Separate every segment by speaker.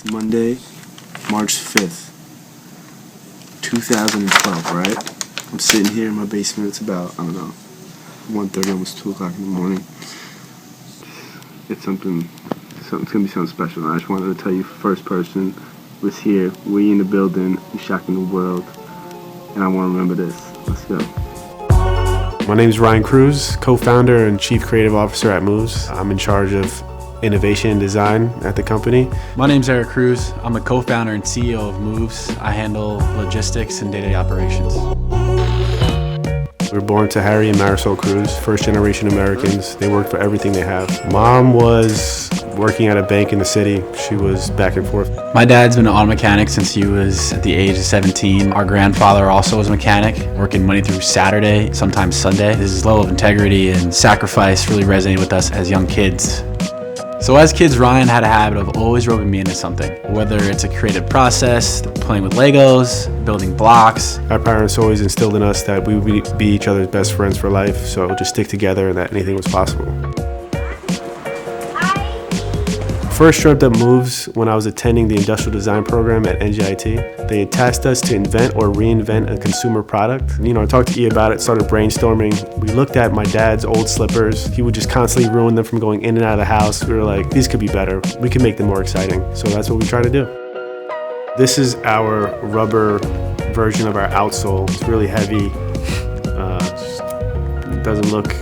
Speaker 1: It's Monday, March 5th, 2012, right? I'm sitting here in my basement. It's about, 1:30, almost 2 o'clock in the morning. It's gonna be something special. I just wanted to tell you first person was here. We in the building. We shocking the world. And I want to remember this. Let's go.
Speaker 2: My name is Ryan Cruz, co-founder and chief creative officer at Moves. I'm in charge of innovation and design at the company.
Speaker 3: My name's Eric Cruz. I'm the co-founder and CEO of Moves. I handle logistics and day-to-day operations.
Speaker 2: We were born to Harry and Marisol Cruz, first-generation Americans. They worked for everything they have. Mom was working at a bank in the city. She was back and forth.
Speaker 3: My dad's been an auto mechanic since he was at the age of 17. Our grandfather also was a mechanic, working Monday through Saturday, sometimes Sunday. His level of integrity and sacrifice really resonated with us as young kids. So as kids, Ryan had a habit of always roping me into something, whether it's a creative process, playing with Legos, building blocks.
Speaker 2: Our parents always instilled in us that we would be each other's best friends for life, so just stick together and that anything was possible. First trip that Moves when I was attending the industrial design program at NJIT. They had tasked us to invent or reinvent a consumer product. I talked to E about it, started brainstorming. We looked at my dad's old slippers. He would just constantly ruin them from going in and out of the house. We were like, these could be better. We could make them more exciting. So that's what we try to do. This is our rubber version of our outsole. It's really heavy. It doesn't look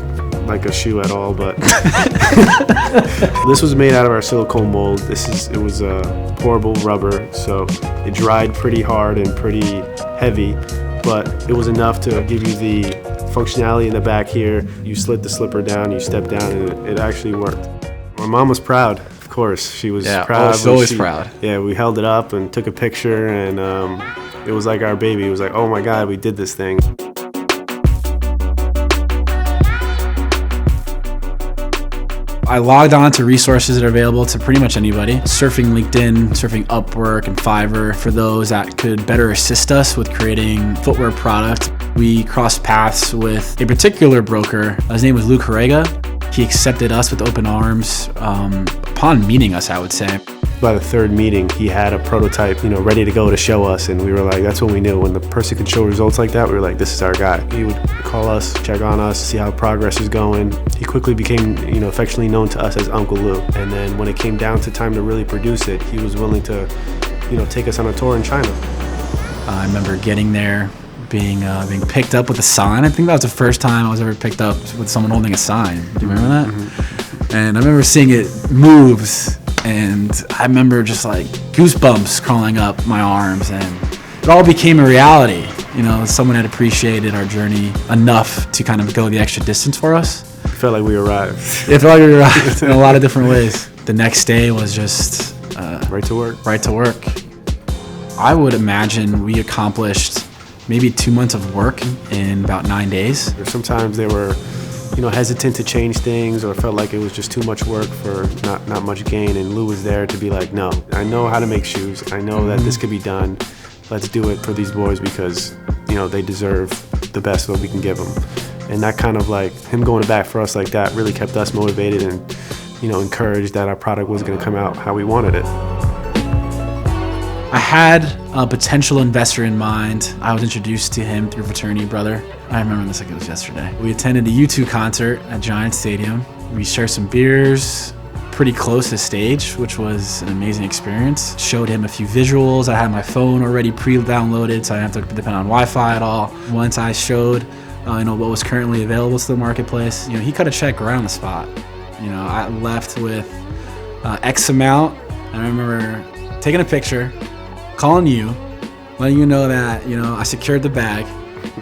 Speaker 2: like a shoe at all, but this was made out of our silicone mold. It was a pourable rubber, so it dried pretty hard and pretty heavy, but it was enough to give you the functionality in the back here. You slid the slipper down, you stepped down, and it actually worked. My mom was proud, of course. She was proud.
Speaker 3: She's always proud.
Speaker 2: Yeah, we held it up and took a picture, and it was like our baby. It was like, oh my God, we did this thing.
Speaker 3: I logged on to resources that are available to pretty much anybody. Surfing LinkedIn, surfing Upwork and Fiverr for those that could better assist us with creating footwear product. We crossed paths with a particular broker. His name was Lou Carrega. He accepted us with open arms upon meeting us, I would say.
Speaker 2: By the third meeting, he had a prototype, ready to go to show us, and we were like, that's what we knew. When the person could show results like that, we were like, this is our guy. He would call us, check on us, see how progress is going. He quickly became, affectionately known to us as Uncle Lou. And then when it came down to time to really produce it, he was willing to, take us on a tour in China.
Speaker 3: I remember getting there, being picked up with a sign. I think that was the first time I was ever picked up with someone holding a sign. Do you remember that? Mm-hmm. And I remember seeing it Moves. And I remember just like goosebumps crawling up my arms, and it all became a reality. Someone had appreciated our journey enough to kind of go the extra distance for us.
Speaker 2: It felt like we arrived.
Speaker 3: It felt like we arrived in a lot of different ways. The next day was just
Speaker 2: right to work.
Speaker 3: Right to work. I would imagine we accomplished maybe 2 months of work in about 9 days.
Speaker 2: Sometimes they were hesitant to change things or felt like it was just too much work for not much gain, and Lou was there to be like, no, I know how to make shoes. I know that this could be done. Let's do it for these boys because, they deserve the best that we can give them. And that kind of like him going to bat for us like that really kept us motivated and, encouraged that our product was going to come out how we wanted it.
Speaker 3: I had a potential investor in mind. I was introduced to him through a fraternity brother. I remember this like it was yesterday. We attended a U2 concert at Giant Stadium. We shared some beers pretty close to stage, which was an amazing experience. Showed him a few visuals. I had my phone already pre-downloaded, so I didn't have to depend on Wi-Fi at all. Once I showed what was currently available to the marketplace, he cut a check right on the spot. I left with X amount. I remember taking a picture, calling you, letting you know that, I secured the bag,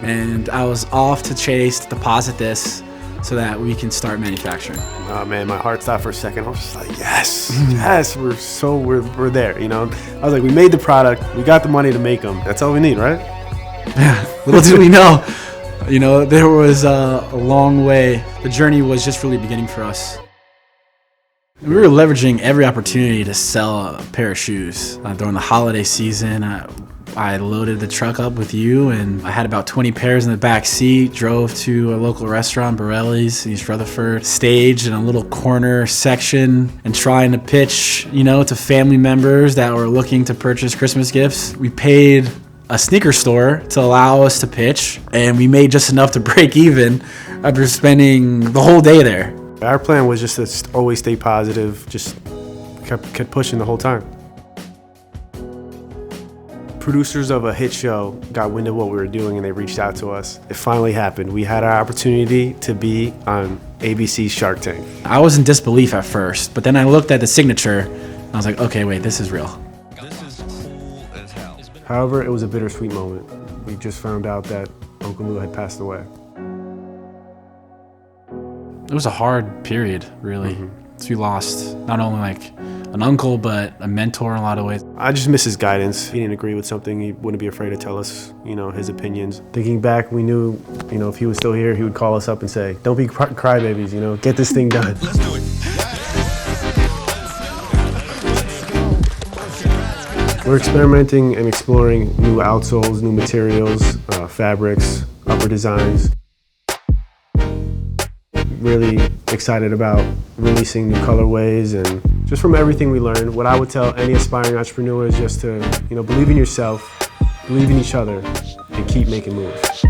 Speaker 3: and I was off to Chase to deposit this so that we can start manufacturing.
Speaker 2: Oh man, my heart stopped for a second. I was just like, yes, we're there, I was like, we made the product, we got the money to make them. That's all we need, right?
Speaker 3: Yeah, little did we know, there was a long way. The journey was just really beginning for us. We were leveraging every opportunity to sell a pair of shoes during the holiday season. I loaded the truck up with you, and I had about 20 pairs in the back seat, drove to a local restaurant, Borelli's, East Rutherford, staged in a little corner section and trying to pitch, to family members that were looking to purchase Christmas gifts. We paid a sneaker store to allow us to pitch, and we made just enough to break even after spending the whole day there.
Speaker 2: Our plan was just to always stay positive, just kept pushing the whole time. Producers of a hit show got wind of what we were doing and they reached out to us. It finally happened. We had our opportunity to be on ABC's Shark Tank.
Speaker 3: I was in disbelief at first, but then I looked at the signature and I was like, okay, wait, this is real.
Speaker 4: This is cool as hell.
Speaker 2: However, it was a bittersweet moment. We just found out that Uncle Lou had passed away.
Speaker 3: It was a hard period, really. So we lost not only like an uncle, but a mentor in a lot of ways.
Speaker 2: I just miss his guidance. If he didn't agree with something, he wouldn't be afraid to tell us, his opinions. Thinking back, we knew, if he was still here, he would call us up and say, don't be crybabies, get this thing done.
Speaker 4: Let's do it.
Speaker 2: We're experimenting and exploring new outsoles, new materials, fabrics, upper designs. Really excited about releasing new colorways, and just from everything we learned, what I would tell any aspiring entrepreneur is just to, believe in yourself, believe in each other, and keep making moves.